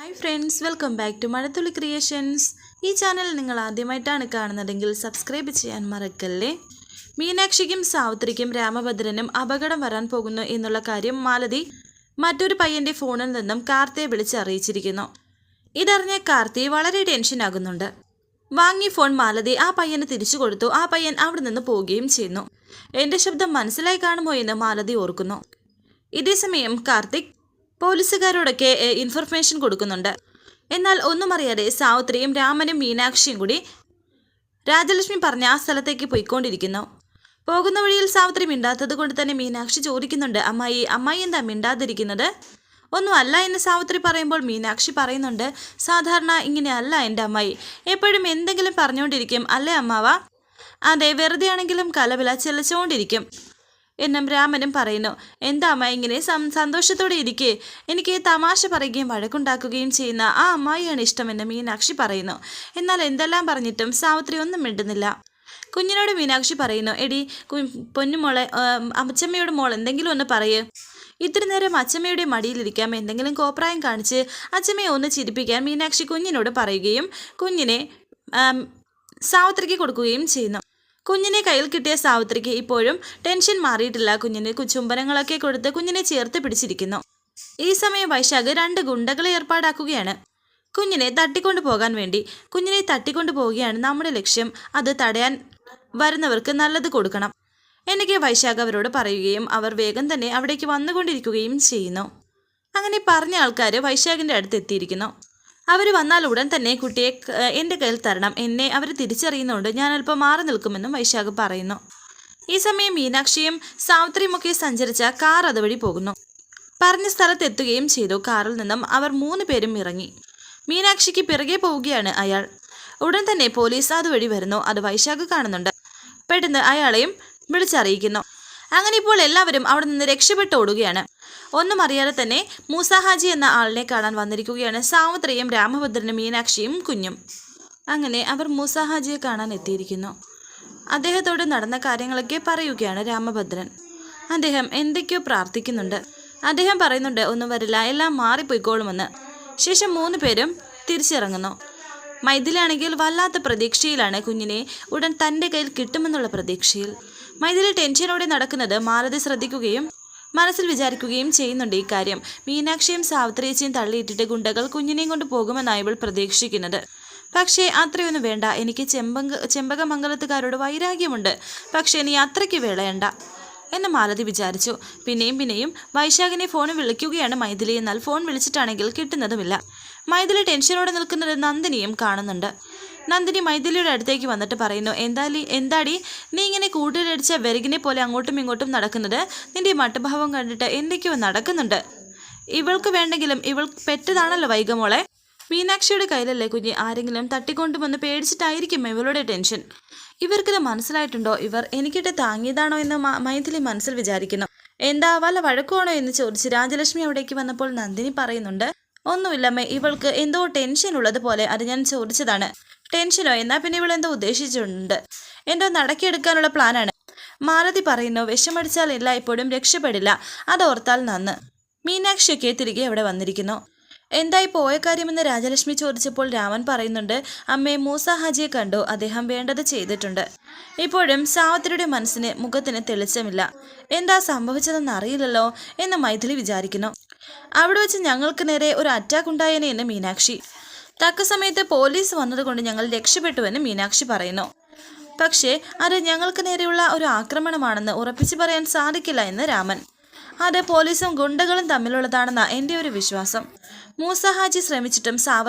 Hi friends, welcome back to Mazhathulli creations. ഈ channel നിങ്ങൾ ആദ്യമായിട്ടാണ് കാണുന്നതെങ്കിൽ സബ്സ്ക്രൈബ് ചെയ്യാൻ മറക്കല്ലേ. മീനാക്ഷിക്കും സാവിത്രിക്കും രാമഭദ്രനും അപകടം വരാൻ പോകുന്നു എന്നുള്ള കാര്യം മാലതി മറ്റൊരു പയ്യൻ്റെ ഫോണിൽ നിന്നും കാർത്തിയെ വിളിച്ച് അറിയിച്ചിരിക്കുന്നു. ഇതറിഞ്ഞ കാർത്തി വളരെ ടെൻഷനാകുന്നുണ്ട്. വാങ്ങിയ ഫോൺ മാലതി ആ പയ്യന് തിരിച്ചു കൊടുത്തു. ആ പയ്യൻ അവിടെ നിന്ന് പോവുകയും ചെയ്യുന്നു. എൻ്റെ ശബ്ദം മനസ്സിലായി കാണുമോ എന്ന് മാലതി ഓർക്കുന്നു. ഇതേസമയം കാർത്തിക് പോലീസുകാരോടൊക്കെ ഇൻഫർമേഷൻ കൊടുക്കുന്നുണ്ട്. എന്നാൽ ഒന്നും അറിയാതെ സാവിത്രിയും രാമനും മീനാക്ഷിയും കൂടി രാജലക്ഷ്മി പറഞ്ഞ ആ സ്ഥലത്തേക്ക് പോയിക്കൊണ്ടിരിക്കുന്നു. പോകുന്ന വഴിയിൽ സാവിത്രി മിണ്ടാത്തത് കൊണ്ട് തന്നെ മീനാക്ഷി ചോദിക്കുന്നുണ്ട്, അമ്മായി എന്താ മിണ്ടാതിരിക്കുന്നത്? ഒന്നും അല്ല എന്ന് സാവിത്രി പറയുമ്പോൾ മീനാക്ഷി പറയുന്നുണ്ട്, സാധാരണ ഇങ്ങനെയല്ല എൻ്റെ അമ്മായി, എപ്പോഴും എന്തെങ്കിലും പറഞ്ഞുകൊണ്ടിരിക്കും അല്ലേ അമ്മാവ? അതെ, വെറുതെ ആണെങ്കിലും കലവില ചെലച്ചുകൊണ്ടിരിക്കും എന്നും രാമനും പറയുന്നു. എന്താ അമ്മ ഇങ്ങനെ സന്തോഷത്തോടെ ഇരിക്കേ? എനിക്ക് തമാശ പറയുകയും വഴക്കുണ്ടാക്കുകയും ചെയ്യുന്ന ആ അമ്മായിയാണ് ഇഷ്ടമെന്ന് മീനാക്ഷി പറയുന്നു. എന്നാൽ എന്തെല്ലാം പറഞ്ഞിട്ടും സാവിത്രി ഒന്നും മിണ്ടുന്നില്ല. കുഞ്ഞിനോട് മീനാക്ഷി പറയുന്നു, എടി പൊന്നുമോളെ, അച്ചമ്മയോട് മോൾ എന്തെങ്കിലും ഒന്ന് പറയേ. ഇത്തിരി നേരം അച്ചമ്മയുടെ മടിയിലിരിക്കാം, എന്തെങ്കിലും കോപ്രായം കാണിച്ച് അച്ചമ്മയെ ഒന്ന് ചിരിപ്പിക്കാൻ മീനാക്ഷി കുഞ്ഞിനോട് പറയുകയും കുഞ്ഞിനെ സാവിത്രിക്ക് കൊടുക്കുകയും ചെയ്യുന്നു. കുഞ്ഞിനെ കയ്യിൽ കിട്ടിയ സാവിത്രിക്ക് ഇപ്പോഴും ടെൻഷൻ മാറിയിട്ടില്ല. കുഞ്ഞിന് ചുംബനങ്ങളൊക്കെ കൊടുത്ത് കുഞ്ഞിനെ ചേർത്ത് പിടിച്ചിരിക്കുന്നു. ഈ സമയം വൈശാഖ് 2 ഗുണ്ടകളെ ഏർപ്പാടാക്കുകയാണ് കുഞ്ഞിനെ തട്ടിക്കൊണ്ടു പോകാൻ വേണ്ടി. കുഞ്ഞിനെ തട്ടിക്കൊണ്ടു പോവുകയാണ് നമ്മുടെ ലക്ഷ്യം. അത് തടയാൻ വരുന്നവർക്ക് നല്ലത് കൊടുക്കണം എനിക്ക് വൈശാഖ് അവരോട് പറയുകയും അവർ വേഗം തന്നെ അവിടേക്ക് വന്നുകൊണ്ടിരിക്കുകയും ചെയ്യുന്നു. അങ്ങനെ പറഞ്ഞ ആൾക്കാർ വൈശാഖിൻ്റെ അടുത്ത് എത്തിയിരിക്കുന്നു. അവർ വന്നാൽ ഉടൻ തന്നെ കുട്ടിയെ എൻ്റെ കയ്യിൽ തരണം. എന്നെ അവർ തിരിച്ചറിയുന്നുണ്ട്, ഞാൻ അല്പം മാറി നിൽക്കുമെന്നും വൈശാഖ് പറയുന്നു. ഈ സമയം മീനാക്ഷിയും സാവിത്രിയുമൊക്കെ സഞ്ചരിച്ച കാർ അതുവഴി പോകുന്നു. പറഞ്ഞ സ്ഥലത്തെത്തുകയും ചെയ്തു. കാറിൽ നിന്നും അവർ 3 പേരും ഇറങ്ങി. മീനാക്ഷിക്ക് പിറകെ പോവുകയാണ് അയാൾ. ഉടൻ തന്നെ പോലീസ് അതുവഴി വരുന്നു. അത് വൈശാഖ് കാണുന്നുണ്ട്. പെട്ടെന്ന് അയാളെയും വിളിച്ചറിയിക്കുന്നു. അങ്ങനെ ഇപ്പോൾ എല്ലാവരും അവിടെ നിന്ന് രക്ഷപ്പെട്ട് ഓടുകയാണ്. ഒന്നും അറിയാതെ തന്നെ മൂസ ഹാജി എന്ന ആളിനെ കാണാൻ വന്നിരിക്കുകയാണ് സാവിത്രിയും രാമഭദ്രനും മീനാക്ഷിയും കുഞ്ഞും. അങ്ങനെ അവർ മൂസ ഹാജിയെ കാണാൻ എത്തിയിരിക്കുന്നു. അദ്ദേഹത്തോട് നടന്ന കാര്യങ്ങളൊക്കെ പറയുകയാണ് രാമഭദ്രൻ. അദ്ദേഹം എന്തൊക്കെയോ പ്രാർത്ഥിക്കുന്നുണ്ട്. അദ്ദേഹം പറയുന്നുണ്ട്, ഒന്നും വരില്ല, എല്ലാം മാറിപ്പോയിക്കോളുമെന്ന്. ശേഷം 3 പേരും തിരിച്ചിറങ്ങുന്നു. മൈഥിലാണെങ്കിൽ വല്ലാത്ത പ്രതീക്ഷയിലാണ്. കുഞ്ഞിനെ ഉടൻ തൻ്റെ കയ്യിൽ കിട്ടുമെന്നുള്ള പ്രതീക്ഷയിൽ. മൈഥിലി ടെൻഷനോടെ നടക്കുന്നത് മാലതി ശ്രദ്ധിക്കുകയും മനസ്സിൽ വിചാരിക്കുകയും ചെയ്യുന്നുണ്ട്. ഈ കാര്യം മീനാക്ഷിയും സാവിത്രിയേച്ചിയും തള്ളിയിട്ടിട്ട് ഗുണ്ടകൾ കുഞ്ഞിനെയും കൊണ്ട് പോകുമെന്നാണ് ഇവൾ പ്രതീക്ഷിക്കുന്നത്. പക്ഷേ അത്രയൊന്നും വേണ്ട. എനിക്ക് ചെമ്പകമംഗലത്തുകാരോട് വൈരാഗ്യമുണ്ട്, പക്ഷേ ഇനി അത്രയ്ക്ക് വേളയണ്ട എന്ന് മാലതി വിചാരിച്ചു. പിന്നെയും വൈശാഖിനെ ഫോണിൽ വിളിക്കുകയാണ് മൈഥിലി. എന്നാൽ ഫോൺ വിളിച്ചിട്ടാണെങ്കിൽ കിട്ടുന്നതുമില്ല. മൈഥിലി ടെൻഷനോടെ നിൽക്കുന്നത് നന്ദിനിയും കാണുന്നുണ്ട്. നന്ദിനി മൈഥിലിയുടെ അടുത്തേക്ക് വന്നിട്ട് പറയുന്നു, എന്താടി നീ ഇങ്ങനെ കൂട്ടിലടിച്ച വെരകിനെ പോലെ അങ്ങോട്ടും ഇങ്ങോട്ടും നടക്കുന്നത്? നിന്റെ മട്ടുഭാവം കണ്ടിട്ട് എന്തൊക്കെയോ നടക്കുന്നുണ്ട്. ഇവൾക്ക് വേണ്ടെങ്കിലും ഇവൾ പെറ്റതാണല്ലോ വൈകമോളെ. മീനാക്ഷിയുടെ കയ്യിലല്ലേ കുഞ്ഞ്. ആരെങ്കിലും തട്ടിക്കൊണ്ടുവന്ന് പേടിച്ചിട്ടായിരിക്കും ഇവളുടെ ടെൻഷൻ. ഇവർക്കിത് മനസ്സിലായിട്ടുണ്ടോ? ഇവർ എനിക്കിട്ട് താങ്ങിയതാണോ എന്ന് മൈഥിലി മനസ്സിൽ വിചാരിക്കുന്നു. എന്താ വല്ല വഴക്കുവാണോ എന്ന് ചോദിച്ച് രാജലക്ഷ്മി അവിടേക്ക് വന്നപ്പോൾ നന്ദിനി പറയുന്നുണ്ട്, ഒന്നുമില്ലമ്മേ, ഇവൾക്ക് എന്തോ ടെൻഷൻ ഉള്ളത് പോലെ, അത് ഞാൻ ചോദിച്ചതാണ്. ടെൻഷനോ? എന്നാൽ പിന്നെ ഇവളെന്തോ ഉദ്ദേശിച്ചിട്ടുണ്ട്, എന്തോ നടക്കിയെടുക്കാനുള്ള പ്ലാനാണ്. മാലതി പറയുന്നു, വിഷമടിച്ചാൽ എല്ലായ്പ്പോഴും രക്ഷപ്പെടില്ല, അതോർത്താൽ നന്ന്. മീനാക്ഷിയൊക്കെ തിരികെ അവിടെ വന്നിരിക്കുന്നു. എന്തായി പോയ കാര്യമെന്ന് രാജലക്ഷ്മി ചോദിച്ചപ്പോൾ രാമൻ പറയുന്നുണ്ട്, അമ്മേ, മൂസ ഹാജിയെ കണ്ടു, അദ്ദേഹം വേണ്ടത് ചെയ്തിട്ടുണ്ട്. ഇപ്പോഴും സാവിത്രിയുടെ മുഖത്തിന് തെളിച്ചമില്ല. എന്താ സംഭവിച്ചതെന്ന് അറിയില്ലല്ലോ എന്ന് മൈഥിലി വിചാരിക്കുന്നു. അവിടെ വെച്ച് ഞങ്ങൾക്ക് നേരെ ഒരു അറ്റാക്ക് ഉണ്ടായേനെ എന്ന് മീനാക്ഷി. തക്ക സമയത്ത് പോലീസ് വന്നതുകൊണ്ട് ഞങ്ങൾ രക്ഷപ്പെട്ടുവെന്ന് മീനാക്ഷി പറയുന്നു. പക്ഷേ അത് ഞങ്ങൾക്ക് നേരെയുള്ള ഒരു ആക്രമണമാണെന്ന് ഉറപ്പിച്ചു പറയാൻ സാധിക്കില്ല എന്ന് രാമൻ. അത് പോലീസും ഗുണ്ടകളും തമ്മിലുള്ളതാണെന്നാണ് എൻ്റെ ഒരു വിശ്വാസം. മൂസ ഹാജി ശ്രമിച്ചിട്ടും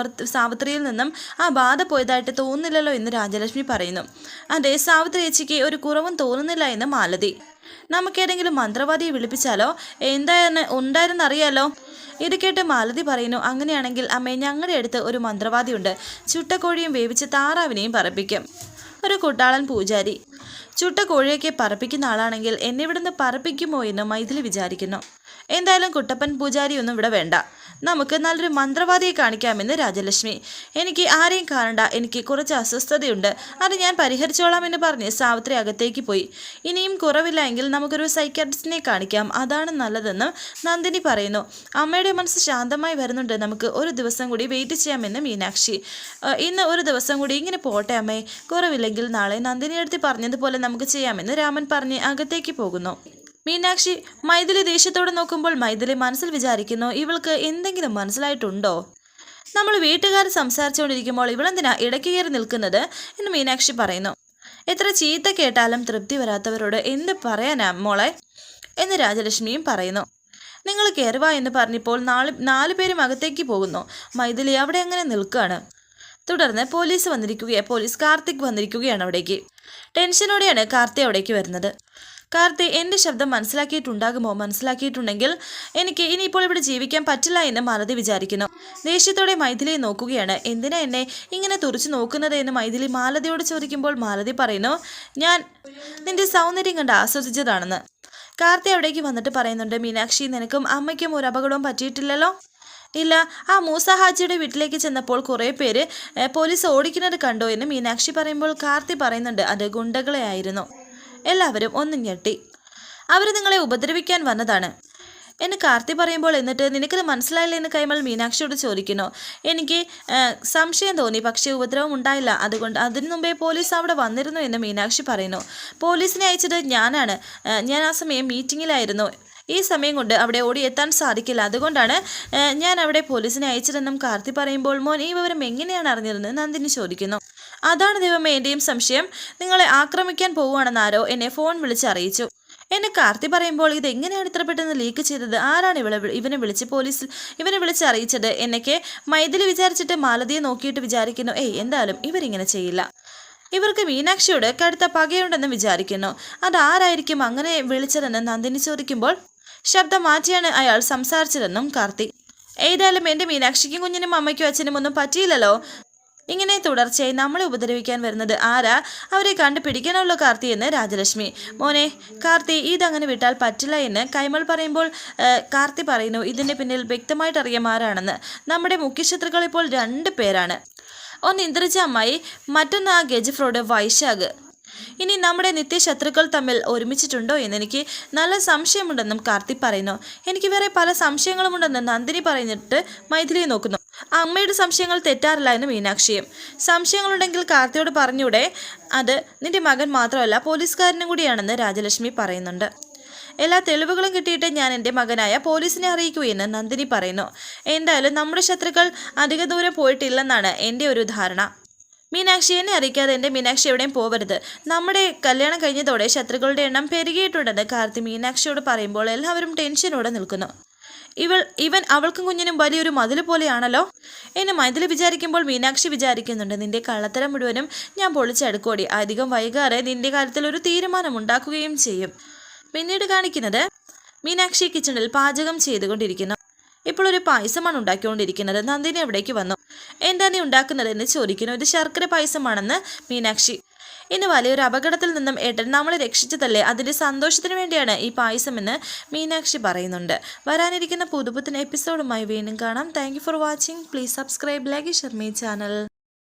സാവിത്രിയിൽ നിന്നും ആ ബാധ പോയതായിട്ട് തോന്നുന്നില്ലല്ലോ എന്ന് രാജലക്ഷ്മി പറയുന്നു. അതെ, സാവിത്രി ചേച്ചിക്ക് ഒരു കുറവും തോന്നുന്നില്ല എന്ന് മാലതി. നമുക്കേതെങ്കിലും മന്ത്രവാദിയെ വിളിപ്പിച്ചാലോ? ഉണ്ടായിരുന്നറിയാലോ. ഇത് കേട്ട് മാലതി പറയുന്നു, അങ്ങനെയാണെങ്കിൽ അമ്മേ, ഞങ്ങളുടെ അടുത്ത് ഒരു മന്ത്രവാദിയുണ്ട്. ചുട്ടക്കോഴിയും വേവിച്ച താറാവിനെയും പറപ്പിക്കും. ഒരു കുട്ടാളൻ പൂജാരി ചുട്ടക്കോഴിയൊക്കെ പറപ്പിക്കുന്ന ആളാണെങ്കിൽ എന്നെ ഇവിടുന്ന് പറപ്പിക്കുമോ എന്ന് മൈഥിലി വിചാരിക്കുന്നു. എന്തായാലും കുട്ടപ്പൻ പൂജാരിയൊന്നും ഇവിടെ വേണ്ട. നമുക്ക് നല്ലൊരു മന്ത്രവാദിയെ കാണിക്കാമെന്ന് രാജലക്ഷ്മി. എനിക്ക് ആരെയും കാണണ്ട, എനിക്ക് കുറച്ച് അസ്വസ്ഥതയുണ്ട്, അത് ഞാൻ പരിഹരിച്ചോളാം എന്ന് പറഞ്ഞ് സാവിത്രി അകത്തേക്ക് പോയി. ഇനിയും കുറവില്ല എങ്കിൽ നമുക്കൊരു സൈക്കാട്രിസ്റ്റിനെ കാണിക്കാം, അതാണ് നല്ലതെന്ന് നന്ദിനി പറയുന്നു. അമ്മയുടെ മനസ്സ് ശാന്തമായി വരുന്നുണ്ട്, നമുക്ക് ഒരു ദിവസം കൂടി വെയിറ്റ് ചെയ്യാമെന്ന് മീനാക്ഷി. ഇന്ന് ഒരു ദിവസം കൂടി ഇങ്ങനെ പോട്ടെ അമ്മേ, കുറവില്ലെങ്കിൽ നാളെ നന്ദിനിയെടുത്ത് പറഞ്ഞതുപോലെ നമുക്ക് ചെയ്യാമെന്ന് രാമൻ പറഞ്ഞ് അകത്തേക്ക് പോകുന്നു. മീനാക്ഷി മൈഥിലി ദേഷ്യത്തോടെ നോക്കുമ്പോൾ മൈഥിലി മനസ്സിൽ വിചാരിക്കുന്നു, ഇവൾക്ക് എന്തെങ്കിലും മനസ്സിലായിട്ടുണ്ടോ? നമ്മൾ വീട്ടുകാർ സംസാരിച്ചുകൊണ്ടിരിക്കുമ്പോൾ ഇവളെന്തിനാ ഇടയ്ക്ക് കയറി നിൽക്കുന്നത് എന്ന് മീനാക്ഷി പറയുന്നു. എത്ര ചീത്ത കേട്ടാലും തൃപ്തി വരാത്തവരോട് എന്ത് പറയാനാ മോളെ എന്ന് രാജലക്ഷ്മിയും പറയുന്നു. നിങ്ങൾ കയറുക എന്ന് പറഞ്ഞപ്പോൾ നാല് പേരും അകത്തേക്ക് പോകുന്നു. മൈഥിലി അവിടെ അങ്ങനെ നിൽക്കുകയാണ്. തുടർന്ന് പോലീസ് കാർത്തിക് വന്നിരിക്കുകയാണ് അവിടേക്ക്. ടെൻഷനോടെയാണ് കാർത്തി അവിടേക്ക് വരുന്നത്. കാർത്തി എൻ്റെ ശബ്ദം മനസ്സിലാക്കിയിട്ടുണ്ടാകുമോ? മനസ്സിലാക്കിയിട്ടുണ്ടെങ്കിൽ എനിക്ക് ഇനിയിപ്പോൾ ഇവിടെ ജീവിക്കാൻ പറ്റില്ല എന്ന് മാലതി വിചാരിക്കുന്നു. ദേഷ്യത്തോടെ മൈഥിലിയെ നോക്കുകയാണ്. എന്തിനാ എന്നെ ഇങ്ങനെ തുറച്ചു നോക്കുന്നത് എന്ന് മൈഥിലി മാലതിയോട് ചോദിക്കുമ്പോൾ മാലതി പറയുന്നു, ഞാൻ നിന്റെ സൗന്ദര്യം കണ്ട് ആസ്വദിച്ചതാണെന്ന്. കാർത്തി അവിടേക്ക് വന്നിട്ട് പറയുന്നുണ്ട്, മീനാക്ഷി നിനക്കും അമ്മയ്ക്കും ഒരു അപകടവും പറ്റിയിട്ടില്ലല്ലോ? ഇല്ല, ആ മൂസ ഹാജിയുടെ വീട്ടിലേക്ക് ചെന്നപ്പോൾ കുറേ പേര് പോലീസ് ഓടിക്കുന്നത് കണ്ടോ എന്ന് മീനാക്ഷി പറയുമ്പോൾ കാർത്തി പറയുന്നുണ്ട്, അത് ഗുണ്ടകളെ ആയിരുന്നു. എല്ലാവരും ഒന്ന് ഞെട്ടി. അവർ നിങ്ങളെ ഉപദ്രവിക്കാൻ വന്നതാണ് എന്ന് കാർത്തി പറയുമ്പോൾ, എന്നിട്ട് നിനക്കത് മനസ്സിലായില്ല എന്ന് കൈമൾ മീനാക്ഷിയോട് ചോദിക്കുന്നു. എനിക്ക് സംശയം തോന്നി, പക്ഷേ ഉപദ്രവം ഉണ്ടായില്ല, അതുകൊണ്ട് അതിനു മുമ്പേ പോലീസ് അവിടെ വന്നിരുന്നു എന്ന് മീനാക്ഷി പറയുന്നു. പോലീസിനെ അയച്ചത് ഞാനാണ്, ഞാൻ ആ സമയം മീറ്റിങ്ങിലായിരുന്നു. ഈ സമയം കൊണ്ട് അവിടെ ഓടിയെത്താൻ സാധിക്കില്ല, അതുകൊണ്ടാണ് ഞാൻ അവിടെ പോലീസിനെ അയച്ചതെന്നും കാർത്തി പറയുമ്പോൾ, മോൻ ഈ വിവരം എങ്ങനെയാണ് അറിഞ്ഞതെന്ന് നന്ദിനി ചോദിക്കുന്നു. അതാണ് ദൈവമേ എൻ്റെയും സംശയം, നിങ്ങളെ ആക്രമിക്കാൻ പോവുകയാണെന്ന് ആരോ എന്നെ ഫോൺ വിളിച്ച് അറിയിച്ചു എന്നെ കാർത്തി പറയുമ്പോൾ, ഇതെങ്ങനെയാണ് ഇത്ര പെട്ടെന്ന് ലീക്ക് ചെയ്തത്? ആരാണ് ഇവനെ വിളിച്ച് അറിയിച്ചത് എന്നൊക്കെ മൈഥിലി വിചാരിച്ചിട്ട് മാലതിയെ നോക്കിയിട്ട് വിചാരിക്കുന്നു, എന്തായാലും ഇവരിങ്ങനെ ചെയ്യില്ല, ഇവർക്ക് മീനാക്ഷിയോട് കടുത്ത പകയുണ്ടെന്ന് വിചാരിക്കുന്നു. അതാരായിരിക്കും അങ്ങനെ വിളിച്ചതെന്ന് നന്ദിനി ചോദിക്കുമ്പോൾ, ശബ്ദം മാറ്റിയാണ് അയാൾ സംസാരിച്ചതെന്നും കാർത്തി. ഏതായാലും എൻ്റെ മീനാക്ഷിക്കും കുഞ്ഞിനും അമ്മയ്ക്കും അച്ഛനും ഒന്നും പറ്റിയില്ലല്ലോ. ഇങ്ങനെ തുടർച്ചയായി നമ്മളെ ഉപദ്രവിക്കാൻ വരുന്നത് ആരാ? അവരെ കണ്ടുപിടിക്കാനുള്ള കാർത്തി എന്ന് രാജലക്ഷ്മി. മോനെ കാർത്തി, ഇതങ്ങനെ വിട്ടാൽ പറ്റില്ല എന്ന് കൈമൾ പറയുമ്പോൾ കാർത്തി പറയുന്നു, ഇതിൻ്റെ പിന്നിൽ വ്യക്തമായിട്ട് അറിയാം ആരാണെന്ന്. നമ്മുടെ മുഖ്യശത്രുക്കൾ ഇപ്പോൾ 2 പേരാണ്. ഒന്ന് ഇന്ദ്രജ അമ്മായി, മറ്റൊന്ന് ആ ഗജ ഫ്രോഡ് വൈശാഖ്. ഇനി നമ്മുടെ നിത്യശത്രുക്കൾ തമ്മിൽ ഒരുമിച്ചിട്ടുണ്ടോ എന്നെനിക്ക് നല്ല സംശയമുണ്ടെന്നും കാർത്തി പറയുന്നു. എനിക്ക് വേറെ പല സംശയങ്ങളുമുണ്ടെന്ന് നന്ദിനി പറഞ്ഞിട്ട് മൈഥിലിയെ നോക്കുന്നു. അമ്മയുടെ സംശയങ്ങൾ തെറ്റാറില്ല എന്ന് മീനാക്ഷിയും. സംശയങ്ങളുണ്ടെങ്കിൽ കാർത്തിയോട് പറഞ്ഞൂടെ, അത് നിന്റെ മകൻ മാത്രമല്ല പോലീസുകാരനും കൂടിയാണെന്ന് രാജലക്ഷ്മി പറയുന്നുണ്ട്. എല്ലാ തെളിവുകളും കിട്ടിയിട്ട് ഞാൻ എൻ്റെ മകനായ പോലീസിനെ അറിയിക്കുകയെന്ന് നന്ദിനി പറയുന്നു. എന്തായാലും നമ്മുടെ ശത്രുക്കൾ അധിക ദൂരം പോയിട്ടില്ലെന്നാണ് എൻ്റെ ഒരു ധാരണ. മീനാക്ഷി, എന്നെ അറിയിക്കാതെ എൻ്റെ മീനാക്ഷി എവിടെയും പോവരുത്. നമ്മുടെ കല്യാണം കഴിഞ്ഞതോടെ ശത്രുക്കളുടെ എണ്ണം പെരുകിയിട്ടുണ്ടെന്ന് കാർത്തി മീനാക്ഷിയോട് പറയുമ്പോൾ എല്ലാവരും ടെൻഷനോടെ നിൽക്കുന്നു. ഇവൻ അവൾക്കും കുഞ്ഞിനും വലിയൊരു മതിൽ പോലെയാണല്ലോ എന്ന് മൈഥിലി വിചാരിക്കുമ്പോൾ മീനാക്ഷി വിചാരിക്കുന്നുണ്ട്, നിന്റെ കള്ളത്തരം മുഴുവനും ഞാൻ പൊളിച്ചെടുക്കോടി, അധികം വൈകാതെ നിന്റെ കാര്യത്തിൽ ഒരു തീരുമാനം ഉണ്ടാക്കുകയും ചെയ്യും. പിന്നീട് കാണിക്കുന്നത് മീനാക്ഷി കിച്ചണിൽ പാചകം ചെയ്തുകൊണ്ടിരിക്കുന്നു. ഇപ്പോൾ ഒരു പായസമാണ് ഉണ്ടാക്കിക്കൊണ്ടിരിക്കുന്നത്. നന്ദിനി അവിടേക്ക് വന്നു. എന്താ നീ ഉണ്ടാക്കുന്നതെന്ന് ചോദിക്കുന്നു. ഇത് ശർക്കര പായസമാണെന്ന് മീനാക്ഷി. ഇന്ന് വലിയൊരു അപകടത്തിൽ നിന്നും ഏട്ടൻ നമ്മളെ രക്ഷിച്ചതല്ലേ, അതിൻ്റെ സന്തോഷത്തിന് വേണ്ടിയാണ് ഈ പായസമെന്ന് മീനാക്ഷി പറയുന്നുണ്ട്. വരാനിരിക്കുന്ന പുതുപുത്തൻ എപ്പിസോഡുമായി വീണ്ടും കാണാം. Thank you for watching. Please subscribe, like, share my channel.